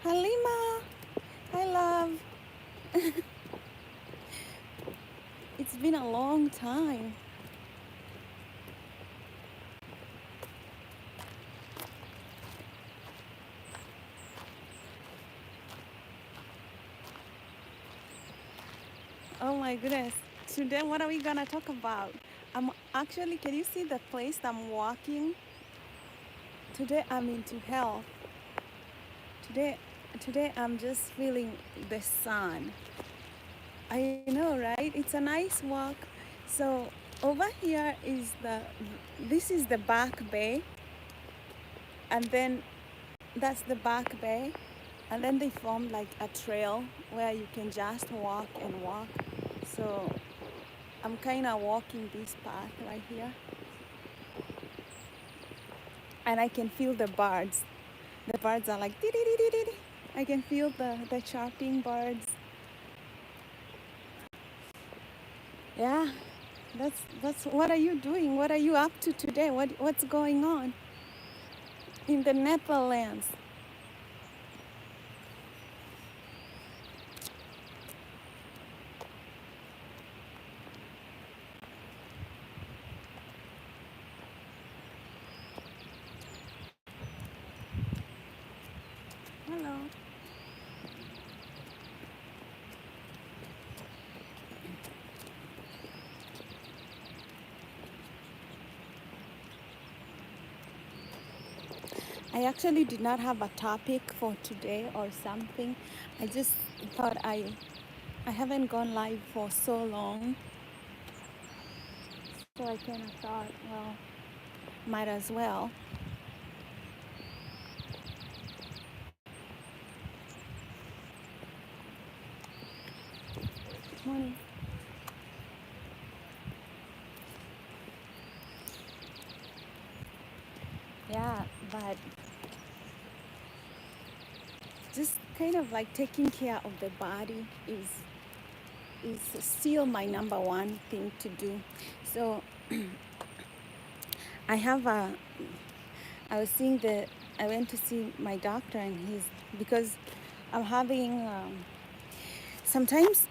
Halima, hi love. It's been a long time. Oh my goodness. Today, what are we gonna talk about? I'm actually, can you see the place I'm walking? Today, I'm into health. Today, today I'm just feeling the sun. I know, right? It's a nice walk. So over here is this is the back bay, and then that's the back bay, and then they formed like a trail where you can just walk and walk. So I'm kind of walking this path right here, and I can feel the birds. The birds are like dee-dee-dee-dee-dee. I can feel the chirping birds. Yeah, that's what are you doing? What are you up to today? What's going on in the Netherlands? Hello. I actually did not have a topic for today or something. I just thought I haven't gone live for so long, so I kind of thought, well, might as well. Morning. Yeah, but just kind of like taking care of the body is still my number one thing to do. So I have a I was seeing I went to see my doctor, and because I'm having sometimes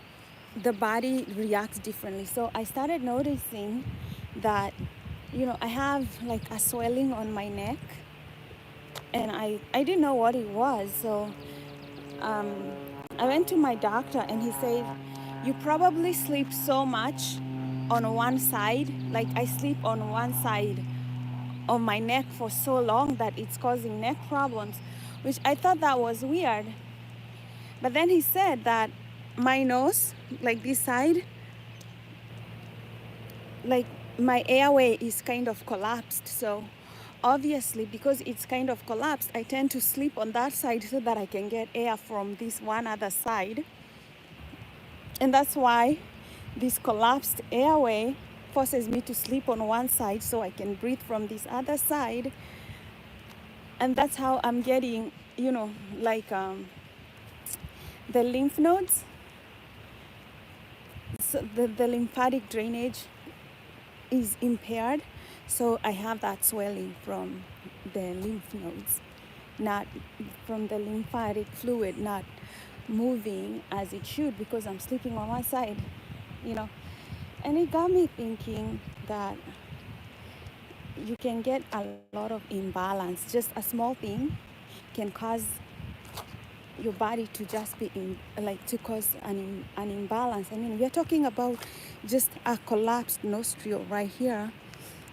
the body reacts differently. So I started noticing that, I have like a swelling on my neck, and I didn't know what it was. So um, I went to my doctor, and he said, you probably sleep so much on one side. Like I sleep on one side of my neck for so long that it's causing neck problems, which I thought that was weird. But then he said that my nose, like this side, like my airway is kind of collapsed. So obviously, because it's kind of collapsed, I tend to sleep on that side so that I can get air from this one other side. And that's why this collapsed airway forces me to sleep on one side so I can breathe from this other side. And that's how I'm getting, like the lymph nodes. So the lymphatic drainage is impaired. So I have that swelling from the lymph nodes, not from the lymphatic fluid, not moving as it should because I'm sleeping on one side, you know. And it got me thinking that you can get a lot of imbalance. Just a small thing can cause your body to just be to cause an imbalance. I mean, we're talking about just a collapsed nostril right here.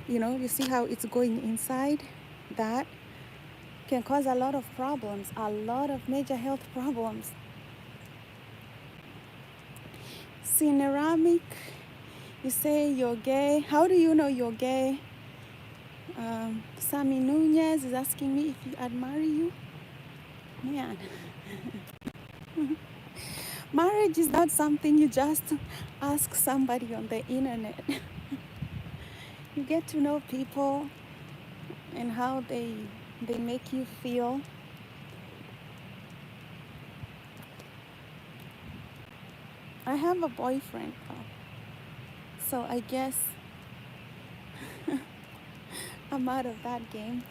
You see how it's going inside? That can cause a lot of problems, a lot of major health problems. Cineramic, you say you're gay. How do you know you're gay? Sammy Nunez is asking me if I'd marry you. Man. Marriage is not something you just ask somebody on the internet. You get to know people and how they make you feel. I have a boyfriend, so I guess I'm out of that game.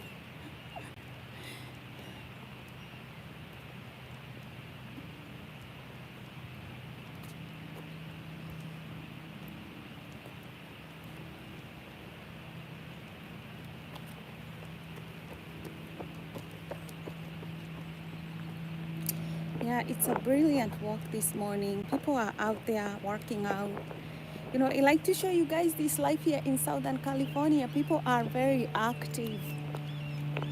Yeah, it's a brilliant walk this morning. People are out there working out. You know, I like to show you guys this life here in Southern California. People are very active.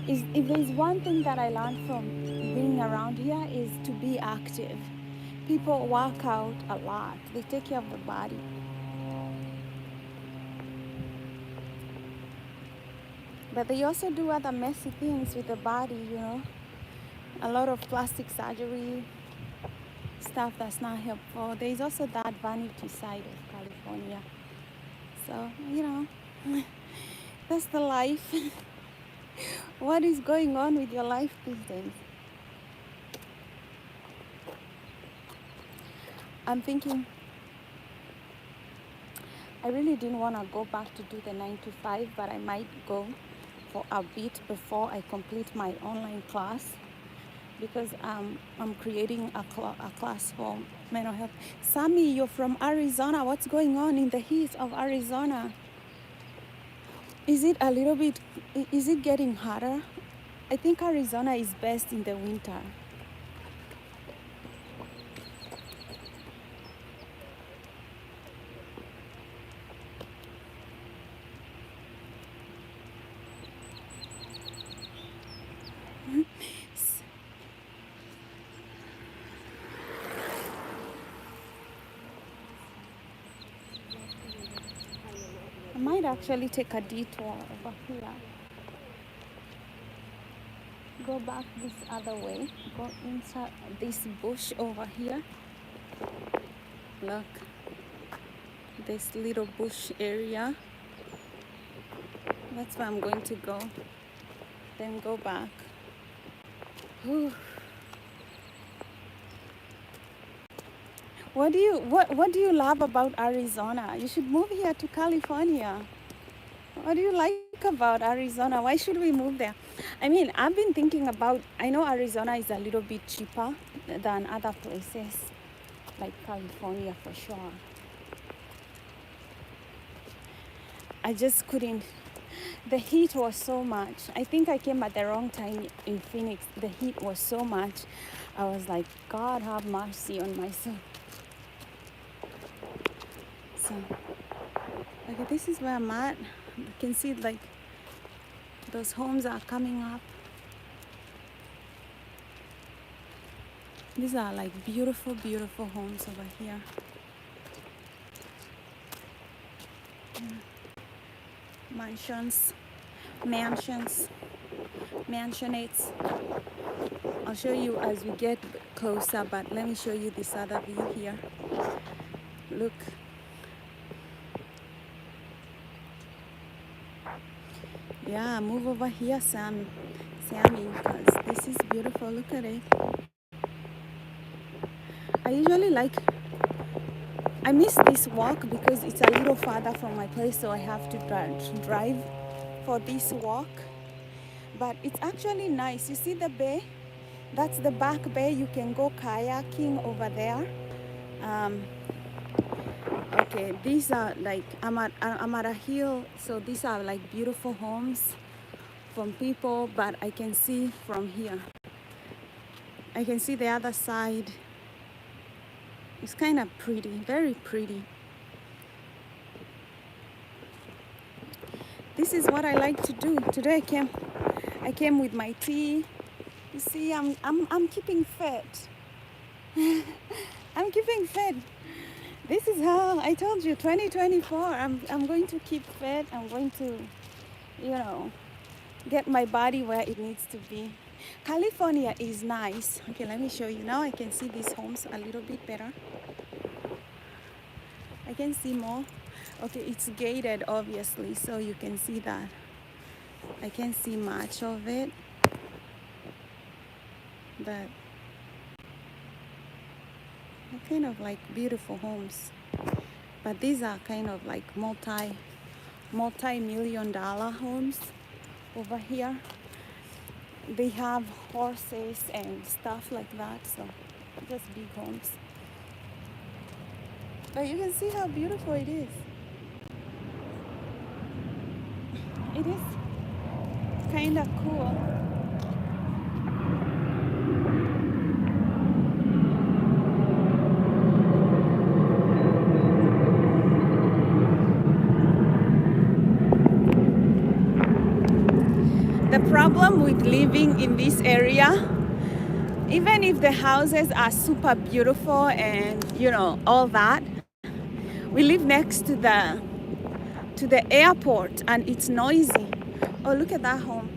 If there's one thing that I learned from being around here is to be active. People work out a lot. They take care of the body. But they also do other messy things with the body, you know. A lot of plastic surgery, stuff that's not helpful. There's also that vanity side of California. So, you know, that's the life. What is going on with your life these days? I'm thinking I really didn't want to go back to do the 9 to 5, but I might go for a bit before I complete my online class because I'm creating a class for mental health. Sammy, you're from Arizona. What's going on in the heat of Arizona? Is it a little bit, is it getting hotter? I think Arizona is best in the winter. I might actually take a detour over here. Go back this other way. Go inside this bush over here. Look, this little bush area. That's where I'm going to go. Then go back. Whew. What do you love about Arizona? You should move here to California. What do you like about Arizona? Why should we move there? I mean, I've been thinking about, I know Arizona is a little bit cheaper than other places, like California for sure. I just couldn't, the heat was so much. I think I came at the wrong time in Phoenix. The heat was so much. I was like, God have mercy on my soul. So, okay, this is where I'm at. You can see like those homes are coming up. These are like beautiful, beautiful homes over here. Mansions, mansionates. I'll show you as we get closer, but let me show you this other view here. Look. Yeah, move over here, Sammy, because this is beautiful. Look at it. I usually I miss this walk because it's a little farther from my place, so I have to drive for this walk. But it's actually nice. You see the bay? That's the back bay. You can go kayaking over there. Okay, these are like, I'm at a hill, so these are like beautiful homes from people, but I can see from here. I can see the other side. It's kind of pretty, very pretty. This is what I like to do. Today I came with my tea. You see, I'm keeping fit. I'm keeping fit. This is how I told you, 2024. I'm going to keep fit. I'm going to, you know, get my body where it needs to be. California is nice. Okay, let me show you. Now I can see these homes a little bit better. I can see more. Okay, it's gated obviously, so you can see that. I can't see much of it, but they're kind of like beautiful homes. But these are kind of like multi-million-dollar homes over here. They have horses and stuff like that, so just big homes. But you can see how beautiful it is. It is kind of cool. living in this area. Even if the houses are super beautiful and all that, we live next to the airport and it's noisy. Oh, look at that home.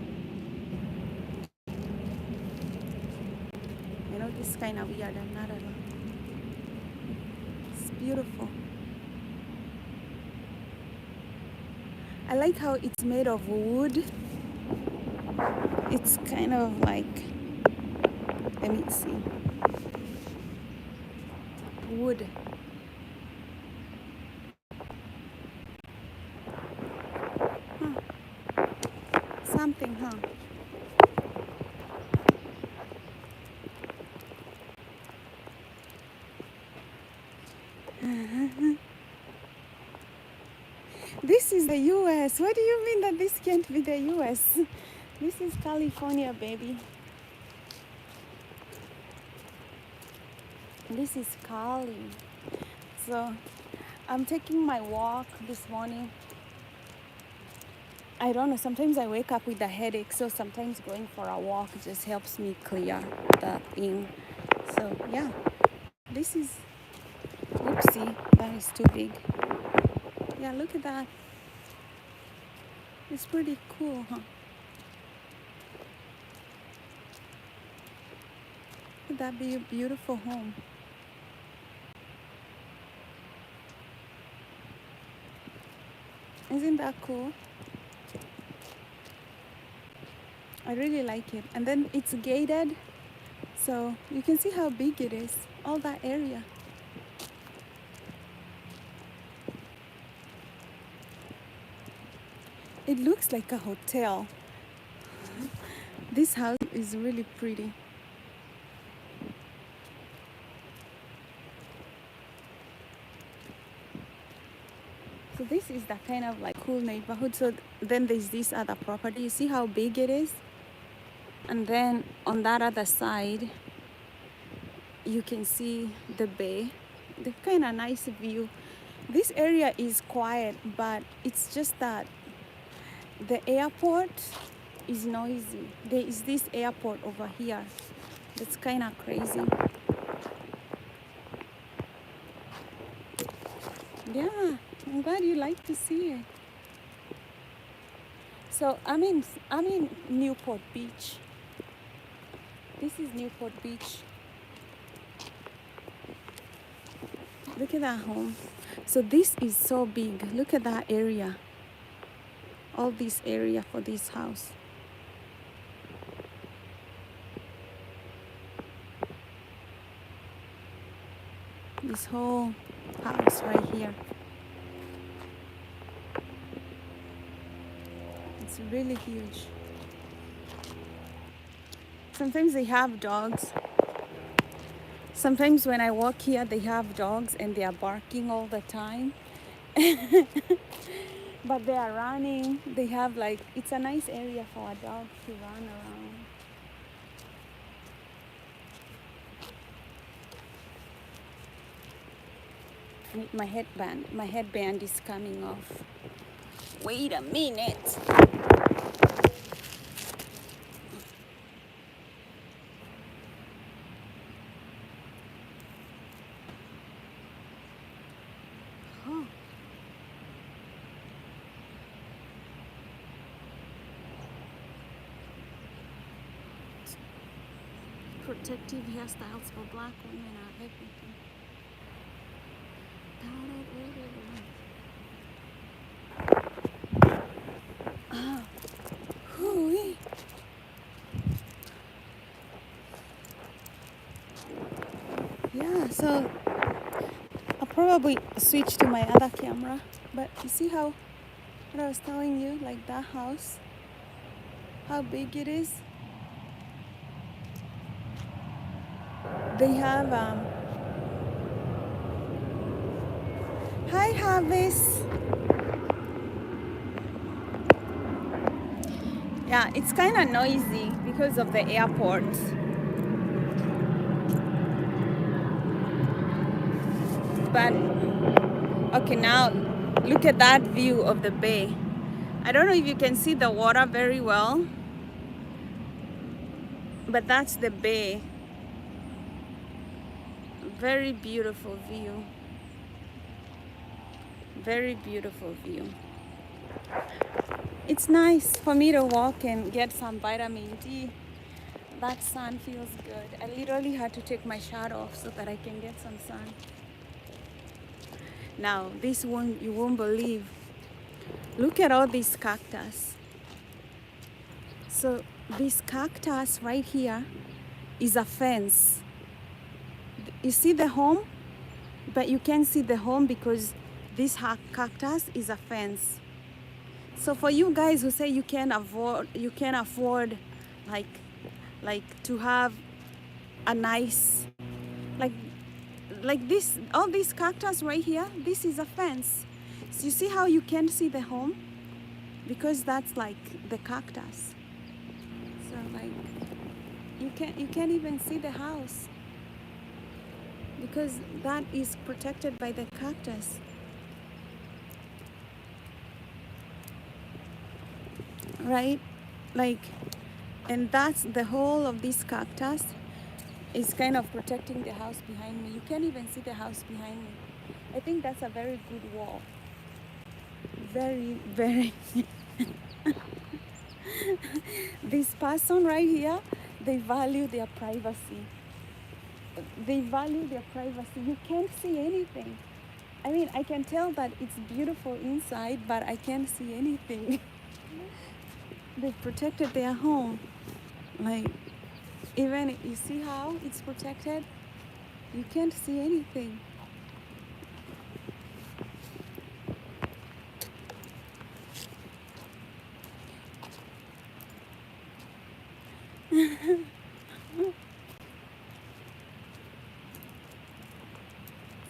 This kind of weird. I'm not alone. It's beautiful. I like how it's made of wood. It's kind of like, let me see, wood. Something, huh? This is the US. What do you mean that this can't be the US? This is California, baby. This is Cali. So I'm taking my walk this morning. I don't know, sometimes I wake up with a headache, so sometimes going for a walk just helps me clear that in. So yeah, this is, oopsie, that is too big. Yeah, look at that. It's pretty cool, huh? Would that be a beautiful home? Isn't that cool? I really like it. And then it's gated, so you can see how big it is, all that area. It looks like a hotel. This house is really pretty. So this is the kind of like cool neighborhood. So then there's this other property. You see how big it is? And then on that other side, you can see the bay. The kind of nice view. This area is quiet, but it's just that the airport is noisy. There is this airport over here that's kind of crazy. Yeah, I'm glad you like to see it. So I'm in Newport Beach. This is Newport Beach. Look at that home. So this is so big. Look at that area. All this area for this house. This whole house right here. It's really huge. Sometimes they have dogs. Sometimes when I walk here, they have dogs and they are barking all the time. But they are running. They have like, it's a nice area for a dog to run around. My headband is coming off. Wait a minute. Oh. Protective hairstyles for black women are everything. Yeah, so I'll probably switch to my other camera, but you see what I was telling you, like that house, how big it is. They have hi Harvest. Yeah, it's kind of noisy because of the airport. But okay, now look at that view of the bay. I don't know if you can see the water very well, But that's the bay. Very beautiful view. Very beautiful view. It's nice for me to walk and get some vitamin D. That sun feels good. I literally had to take my shirt off so that I can get some sun. Now, this one you won't believe. Look at all these cactus. So this cactus right here is a fence. You see the home? But you can't see the home because this cactus is a fence. So for you guys who say you can't afford like to have a nice like this, all these cactus right here, this is a fence. So you see how you can't see the home? Because that's like the cactus. So like you can't even see the house because that is protected by the cactus. Right? Like, and that's the whole of this cactus is kind of protecting the house behind me. You can't even see the house behind me. I think that's a very good wall. Very, very. This person right here, they value their privacy. They value their privacy. You can't see anything. I mean, I can tell that it's beautiful inside, but I can't see anything. They've protected their home. Like, even you see how it's protected? You can't see anything.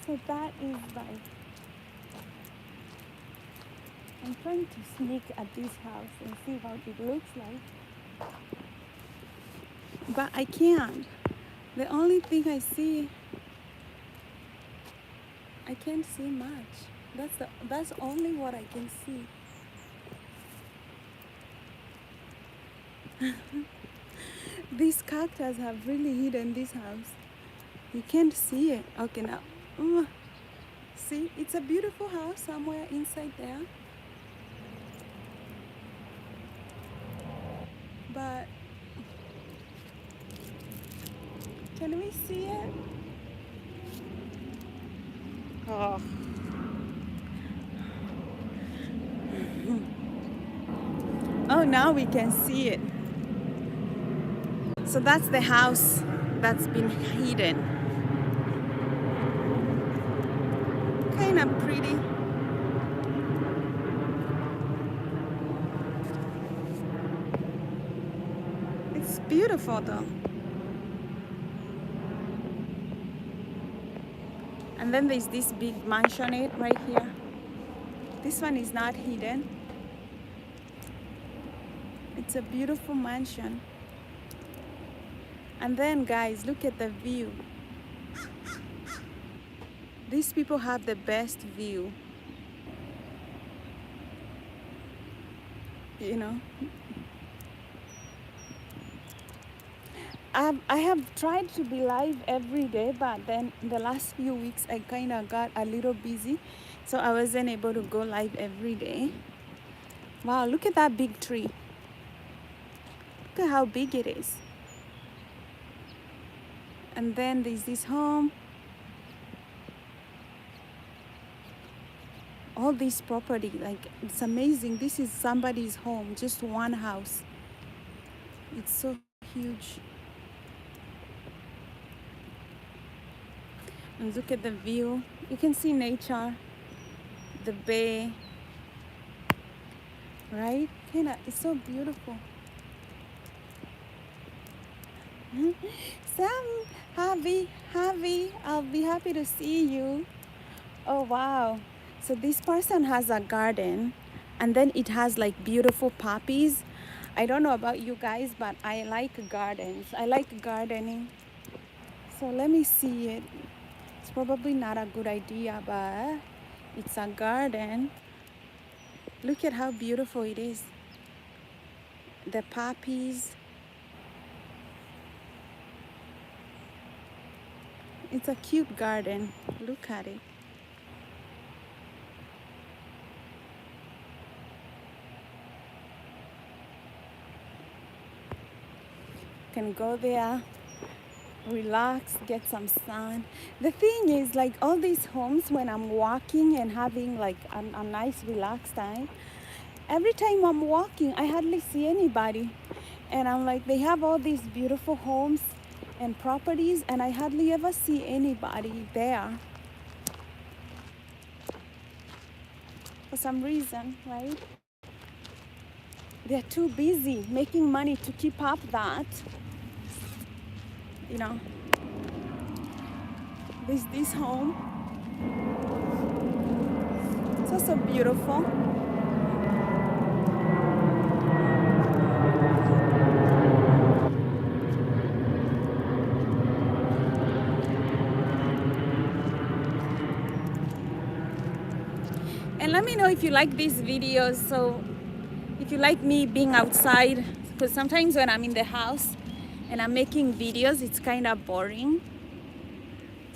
So that is like, I'm trying to sneak at this house and see what it looks like. But I can't. The only thing I see, I can't see much. That's only what I can see. These cactus have really hidden this house. You can't see it. Okay, now. See, it's a beautiful house somewhere inside there. But can we see it? Oh. Oh, now we can see it. So that's the house that's been hidden. Kind of pretty. It's beautiful though. And then there's this big mansionette right here. This one is not hidden. It's a beautiful mansion. And then guys, look at the view. These people have the best view. You know, I have tried to be live every day, but then the last few weeks I kind of got a little busy, so I wasn't able to go live every day. Wow, look at that big tree. Look at how big it is. And then there's this home. All this property, like, it's amazing. This is somebody's home, just one house. It's so huge. And look at the view. You can see nature, the bay, right? It's so beautiful. Sam, Javi, I'll be happy to see you. Oh, wow. So this person has a garden, and then it has like beautiful poppies. I don't know about you guys, but I like gardens. I like gardening. So let me see it. It's probably not a good idea, but it's a garden. Look at how beautiful it is. The poppies. It's a cute garden. Look at it. Can go there, relax, get some sun. The thing is, like all these homes, when I'm walking and having like a nice relaxed time, every time I'm walking, I hardly see anybody. And I'm like, they have all these beautiful homes and properties, and I hardly ever see anybody there for some reason, right? They're too busy making money to keep up that, you know. This home, it's also beautiful. And let me know if you like these videos. So if you like me being outside, because sometimes when I'm in the house and I'm making videos, it's kind of boring.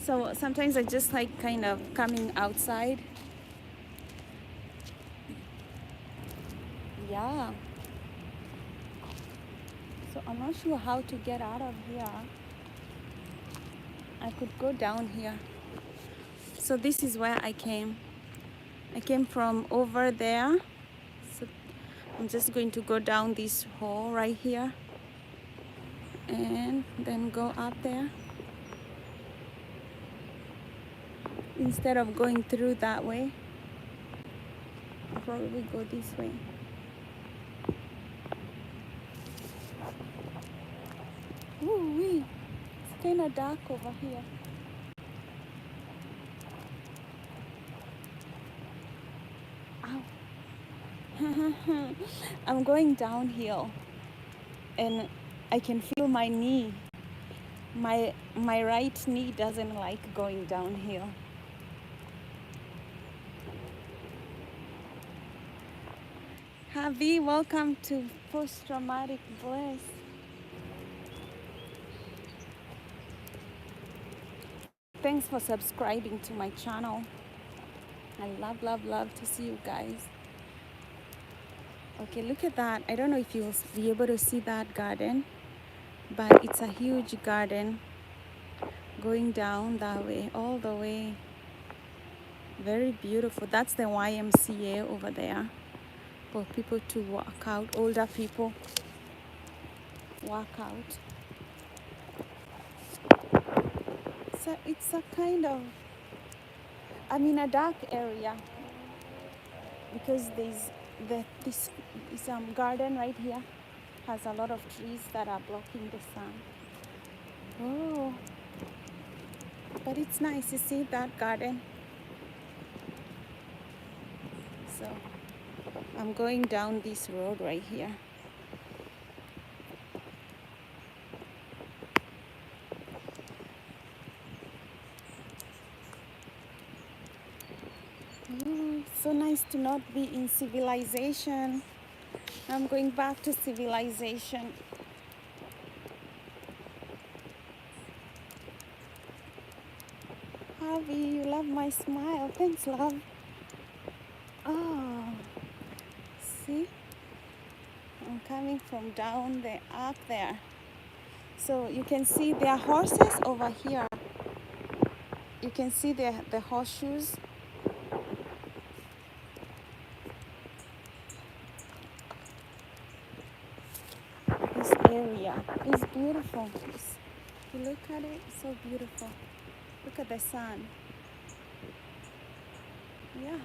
So sometimes I just like kind of coming outside. Yeah. So I'm not sure how to get out of here. I could go down here. So this is where I came. I came from over there. So I'm just going to go down this hall right here and then go up there. Instead of going through that way, I'll probably go this way. Ooh wee, it's kind of dark over here. Ow. I'm going downhill and I can feel my knee. My right knee doesn't like going downhill. Javi, welcome to Post-Traumatic Bliss. Thanks for subscribing to my channel. I love to see you guys. Okay, look at that. I don't know if you'll be able to see that garden, but it's a huge garden going down that way, all the way. Very beautiful. That's the YMCA over there for people to walk out, older people walk out. So it's a kind of, I'm in a dark area because there's this garden right here has a lot of trees that are blocking the sun. Oh, but it's nice to see that garden. So I'm going down this road right here. Oh, so nice to not be in civilization. I'm going back to civilization. Harvey, you love my smile. Thanks, love. Oh, see? I'm coming from down there, up there. So you can see there are horses over here. You can see the horseshoes. This area is beautiful. You look at it, it's so beautiful. Look at the sun. Yeah.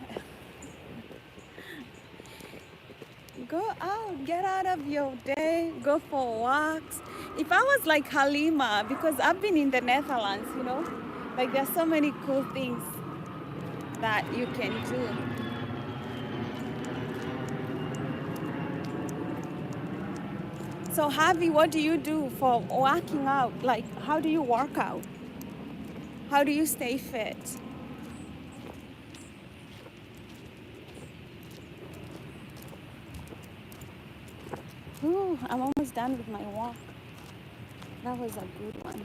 Go out, get out of your day, go for walks. If I was like Halima, because I've been in the Netherlands, you know, like there's so many cool things that you can do. So Javi, what do you do for working out? Like, how do you work out? How do you stay fit? Ooh, I'm almost done with my walk. That was a good one.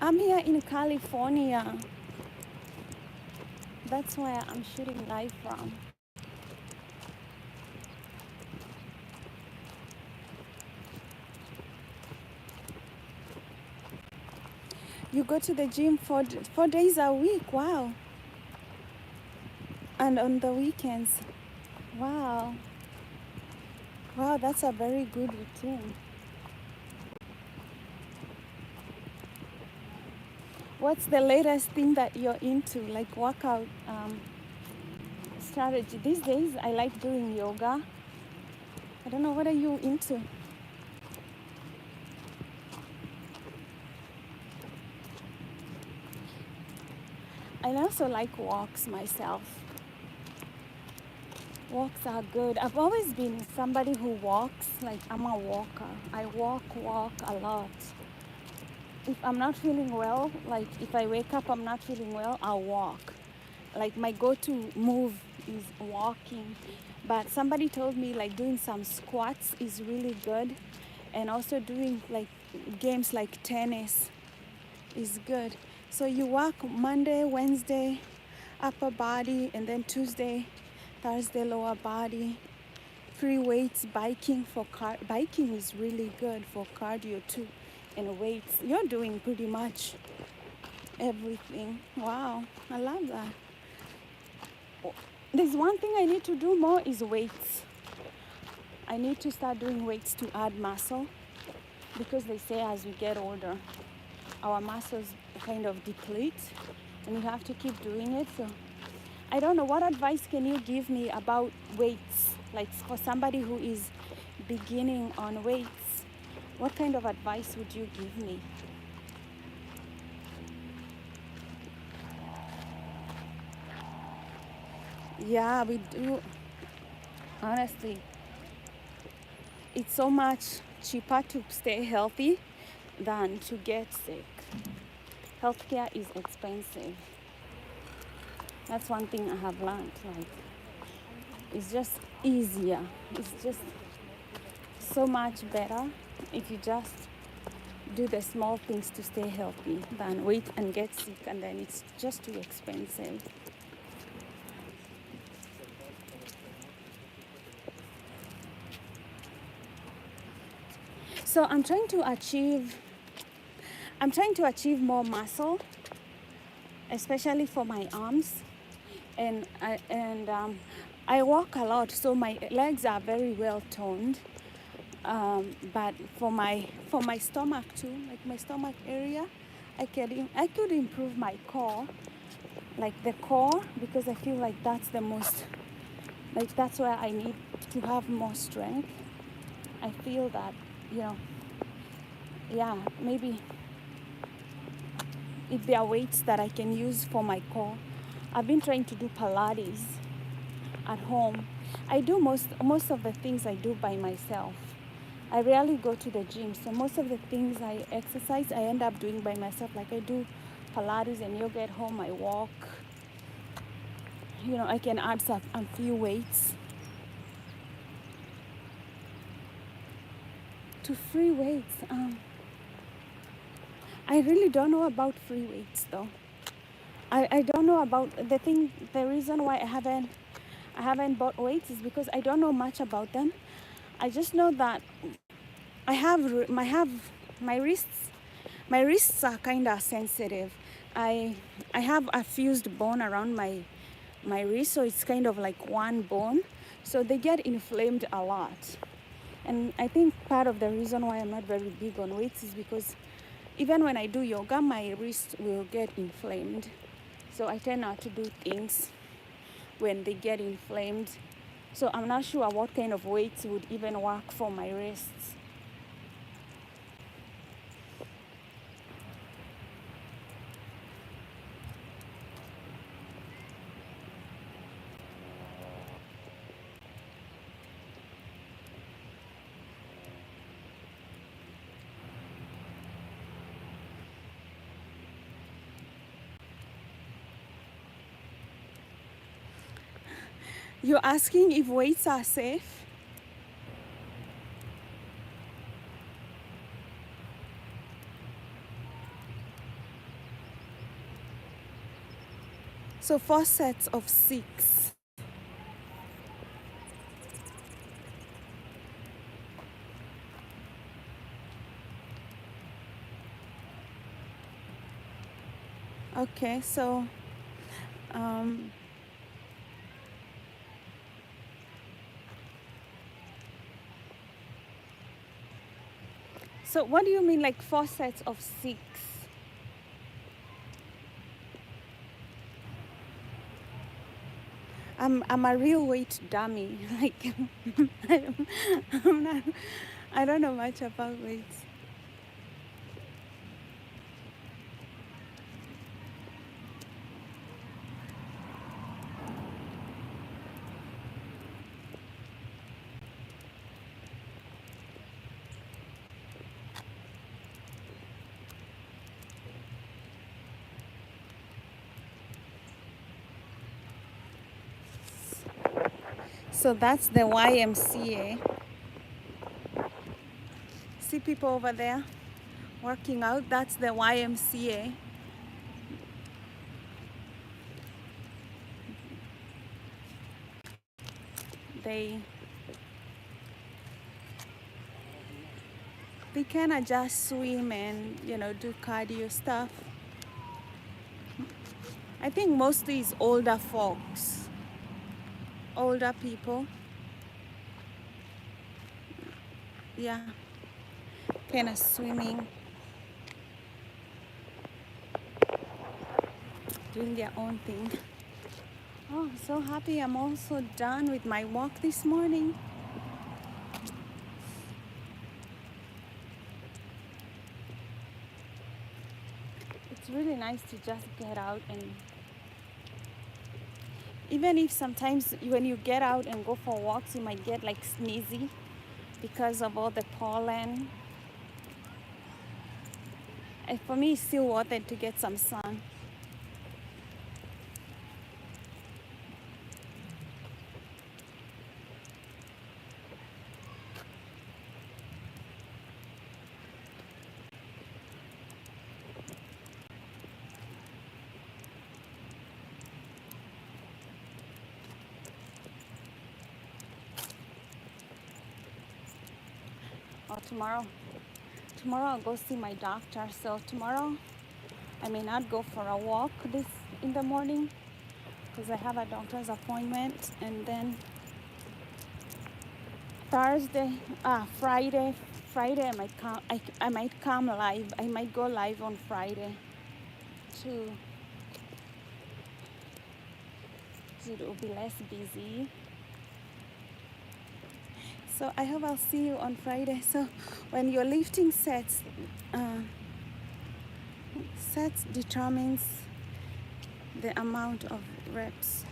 I'm here in California. That's where I'm shooting live from. You go to the gym 4 days a week. Wow. And on the weekends. Wow. Wow, that's a very good routine. What's the latest thing that you're into, like workout strategy? These days, I like doing yoga. I don't know, what are you into? I also like walks myself. Walks are good. I've always been somebody who walks, like I'm a walker. I walk a lot. If I'm not feeling well, like if I wake up, I'm not feeling well, I'll walk. Like my go-to move is walking. But somebody told me like doing some squats is really good. And also doing like games like tennis is good. So you walk Monday, Wednesday, upper body, and then Tuesday, Thursday, lower body. Free weights, biking biking is really good for cardio too, and weights. You're doing pretty much everything. Wow, I love that. There's one thing I need to do more is weights. I need to start doing weights to add muscle, because they say as we get older, our muscles kind of deplete, and you have to keep doing it. So I don't know, what advice can you give me about weights? Like for somebody who is beginning on weights, what kind of advice would you give me? Yeah, we do. Honestly, it's so much cheaper to stay healthy than to get sick. Healthcare is expensive. That's one thing I have learned. Like, it's just easier. It's just so much better if you just do the small things to stay healthy than wait and get sick, and then it's just too expensive. So I'm trying to achieve more muscle, especially for my arms, and I walk a lot, so my legs are very well toned. But for my stomach too, like my stomach area, I could improve my core, like the core, because I feel like that's the most, like that's where I need to have more strength. I feel that, you know, yeah, maybe if there are weights that I can use for my core. I've been trying to do Pilates at home. I do most of the things I do by myself. I rarely go to the gym, so most of the things I exercise, I end up doing by myself. Like I do Pilates and yoga at home, I walk. You know, I can add a few weights. To free weights, I really don't know about free weights though. I don't know about the reason why I haven't bought weights is because I don't know much about them. I just know that I have my wrists are kind of sensitive. I have a fused bone around my wrist, so it's kind of like one bone, so they get inflamed a lot. And I think part of the reason why I'm not very big on weights is because even when I do yoga, my wrist will get inflamed. So I tend not to do things when they get inflamed. So I'm not sure what kind of weights would even work for my wrists. You're asking if weights are safe? So 4 sets of 6. Okay, um, so what do you mean like 4 sets of 6? I'm a real weight dummy. Like I'm not, I don't know much about weights. So that's the YMCA. See people over there working out? That's the YMCA. They they kind of just swim and do cardio stuff. I think mostly it's older folks, older people. Yeah, kind of swimming, doing their own thing. Oh, I'm so happy I'm also done with my walk this morning. It's really nice to just get out, and even if sometimes when you get out and go for walks you might get like sneezy because of all the pollen. And for me it's still worth it to get some sun. Or tomorrow I'll go see my doctor, so tomorrow I may not go for a walk this in the morning because I have a doctor's appointment, and then Friday I might come live. I might go live on Friday too. It will be less busy. So I hope I'll see you on Friday. So when you're lifting sets determines the amount of reps.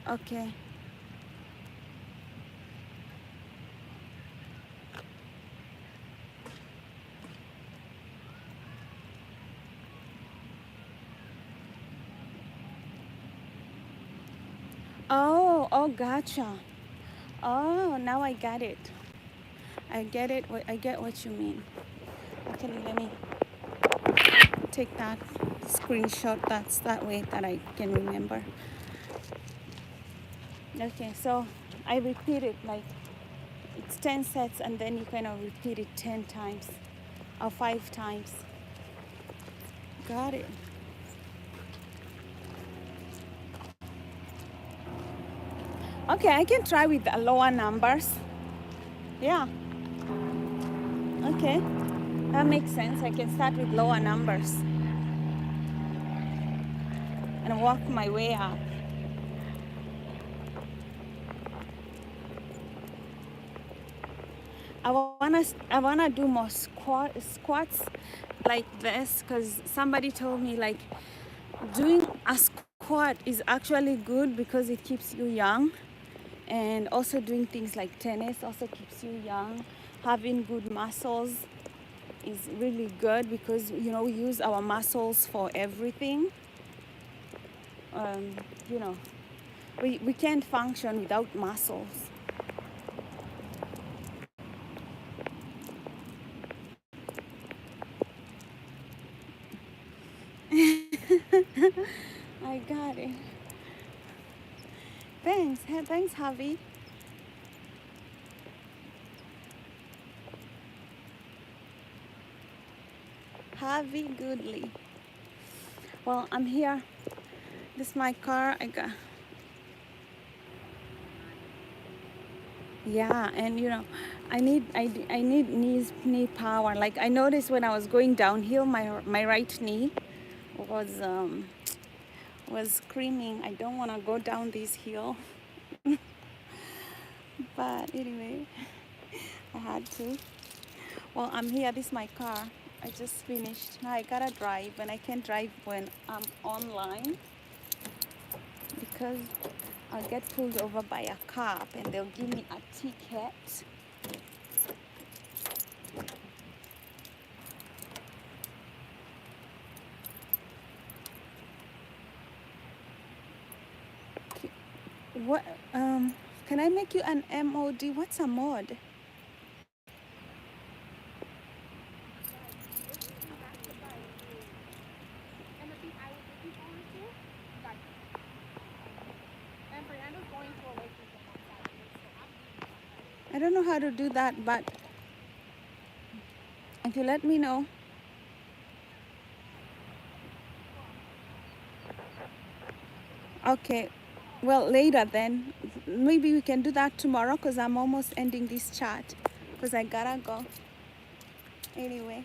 Okay. Oh, gotcha. Oh, now I get it. I get it. I get what you mean. Actually, let me take that screenshot. That's that way that I can remember. Okay, so I repeat it like it's 10 sets, and then you kind of repeat it 10 times or 5 times. Got it. Okay, I can try with the lower numbers. Yeah. Okay, that makes sense. I can start with lower numbers and work my way up. I wanna do more squats like this, because somebody told me like doing a squat is actually good because it keeps you young, and also doing things like tennis also keeps you young. Having good muscles is really good because we use our muscles for everything. Um, you know, we can't function without muscles. I got it. Thanks. Thanks, Javi. Javi Goodley. Well, I'm here. This is my car. I got. Yeah, and I need knee power. Like I noticed when I was going downhill, my right knee was screaming. I don't want to go down this hill, but anyway, I had to. Well, I'm here. This is my car. I just finished. Now I gotta drive, and I can't drive when I'm online because I'll get pulled over by a cop, and they'll give me a ticket. What? Can I make you an MOD? What's a mod? I don't know how to do that, but if you let me know. Okay. Well, later then. Maybe we can do that tomorrow because I'm almost ending this chat because I gotta go. Anyway,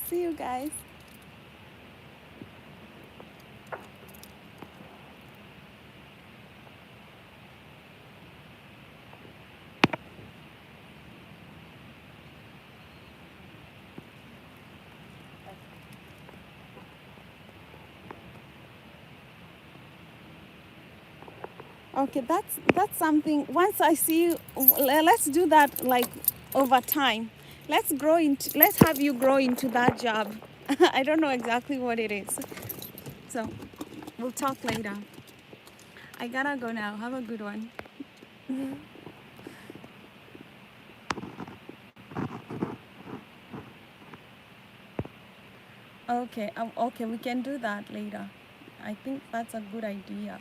see you guys. Okay, that's something. Once I see you, let's do that like over time. Let's have you grow into that job. I don't know exactly what it is. So we'll talk later. I gotta go now. Have a good one. Okay, okay, we can do that later. I think that's a good idea.